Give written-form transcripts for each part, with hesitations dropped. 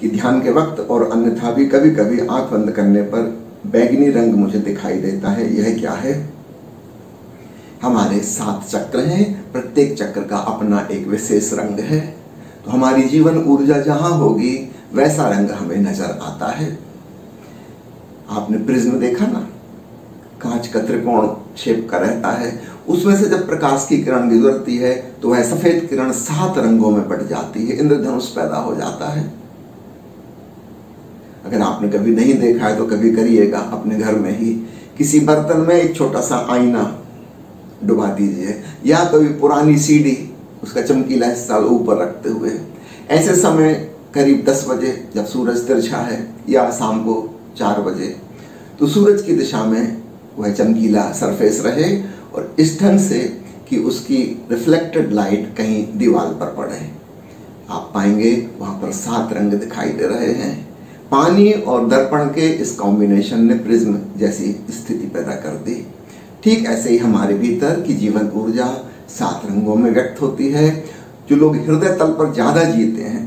कि ध्यान के वक्त और अन्यथा भी कभी कभी आंख बंद करने पर बैंगनी रंग मुझे दिखाई देता है। यह क्या है? हमारे 7 चक्र हैं, प्रत्येक चक्र का अपना एक विशेष रंग है। तो हमारी जीवन ऊर्जा जहां होगी वैसा रंग हमें नजर आता है। आपने प्रिज्म देखा ना, कांच का त्रिकोण शेप का रहता है, उसमें से जब प्रकाश की किरण गुजरती है तो वह सफेद किरण 7 रंगों में बढ़ जाती है, इंद्रधनुष पैदा हो जाता है। अगर आपने कभी नहीं देखा है तो कभी करिएगा, अपने घर में ही किसी बर्तन में एक छोटा सा आईना डुबा दीजिए, या कभी पुरानी सीडी उसका चमकीला हिस्सा ऊपर रखते हुए ऐसे समय करीब 10 बजे जब सूरज तिरछा है या शाम को 4 बजे, तो सूरज की दिशा में वह चमकीला सरफेस रहे और इस ढंग से कि उसकी रिफ्लेक्टेड लाइट कहीं दीवार पर पड़े। आप पाएंगे वहां पर 7 रंग दिखाई दे रहे हैं। पानी और दर्पण के इस कॉम्बिनेशन ने प्रिज्म जैसी स्थिति पैदा कर दी। ठीक ऐसे ही हमारे भीतर की जीवन ऊर्जा 7 रंगों में व्यक्त होती है। जो लोग हृदय तल पर ज्यादा जीते हैं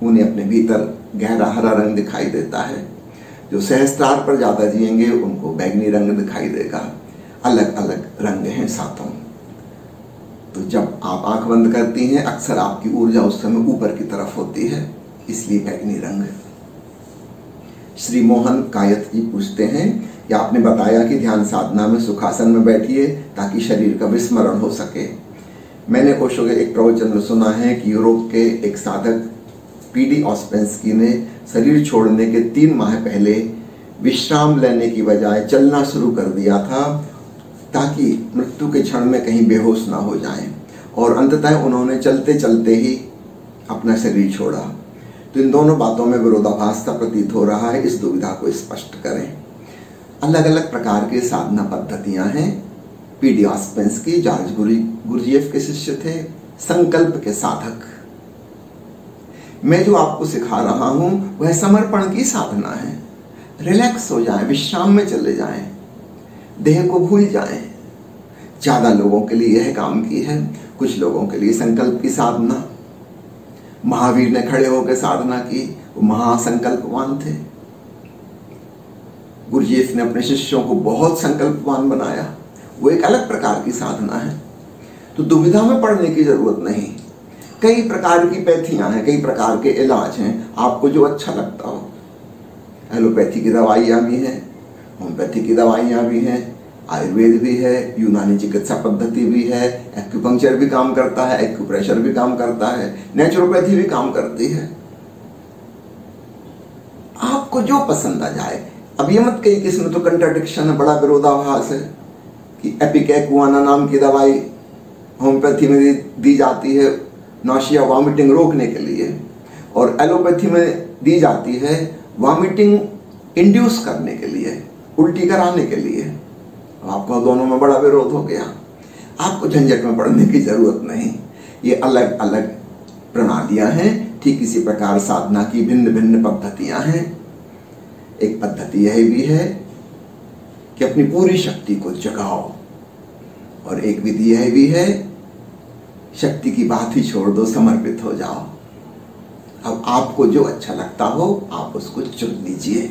उन्हें अपने भीतर गहरा हरा रंग दिखाई देता है। जो सहस्त्रार पर ज्यादा जिएंगे उनको बैंगनी रंग दिखाई देगा। अलग अलग रंग हैं 7। तो जब आप आंख बंद करती हैं अक्सर आपकी ऊर्जा उस समय ऊपर की तरफ होती है, इसलिए बैंगनी रंग। श्री मोहन कायत जी पूछते हैं कि आपने बताया कि ध्यान साधना में सुखासन में बैठिए ताकि शरीर का विस्मरण हो सके। मैंने ओशो के एक प्रवचन में सुना है कि यूरोप के एक साधक पीडी ऑस्पेंस्की ने शरीर छोड़ने के 3 माह पहले विश्राम लेने की बजाय चलना शुरू कर दिया था ताकि मृत्यु के क्षण में कहीं बेहोश ना हो जाएं, और अंततः उन्होंने चलते चलते ही अपना शरीर छोड़ा। तो इन दोनों बातों में विरोधाभास प्रतीत हो रहा है, इस दुविधा को स्पष्ट करें। अलग अलग प्रकार के साधना पद्धतियां हैं। पीडी ऑस्पेंस्की जॉर्ज गुरजीएफ के शिष्य थे, संकल्प के साधक। मैं जो आपको सिखा रहा हूं वह समर्पण की साधना है। रिलैक्स हो जाएं, विश्राम में चले जाएं, देह को भूल जाएं। ज्यादा लोगों के लिए यह काम की है, कुछ लोगों के लिए संकल्प की साधना। महावीर ने खड़े होकर साधना की, वो महासंकल्पवान थे। गुरजीएफ ने अपने शिष्यों को बहुत संकल्पवान बनाया, वो एक अलग प्रकार की साधना है। तो दुविधा में पड़ने की जरूरत नहीं। कई प्रकार की पैथियां हैं, कई प्रकार के इलाज हैं, आपको जो अच्छा लगता हो। एलोपैथी की दवाइयां भी हैं, होम्योपैथी की दवाइयां भी हैं, आयुर्वेद भी है, यूनानी चिकित्सा पद्धति भी है, एक्यूपंक्चर भी काम करता है, एक्यूप्रेशर भी काम करता है, नेचुरोपैथी भी काम करती है। आपको जो पसंद आ जाए। अब ये मत कहिए कि इसमें तो कंट्राडिक्शन है, बड़ा विरोधाभास है कि एपिकैकुआना नाम की दवाई होम्योपैथी में दी जाती है नौशिया वॉमिटिंग रोकने के लिए, और एलोपैथी में दी जाती है वॉमिटिंग इंड्यूस करने के लिए, उल्टी कराने के लिए। आपको दोनों में बड़ा विरोध हो गया। आपको झंझट में पड़ने की जरूरत नहीं। ये अलग अलग प्रणालियां हैं। ठीक इसी प्रकार साधना की भिन्न भिन्न पद्धतियां हैं। एक पद्धति यह भी है कि अपनी पूरी शक्ति को जगाओ, और एक विधि यह भी है शक्ति की बात ही छोड़ दो, समर्पित हो जाओ। अब आपको जो अच्छा लगता हो आप उसको चुन लीजिए।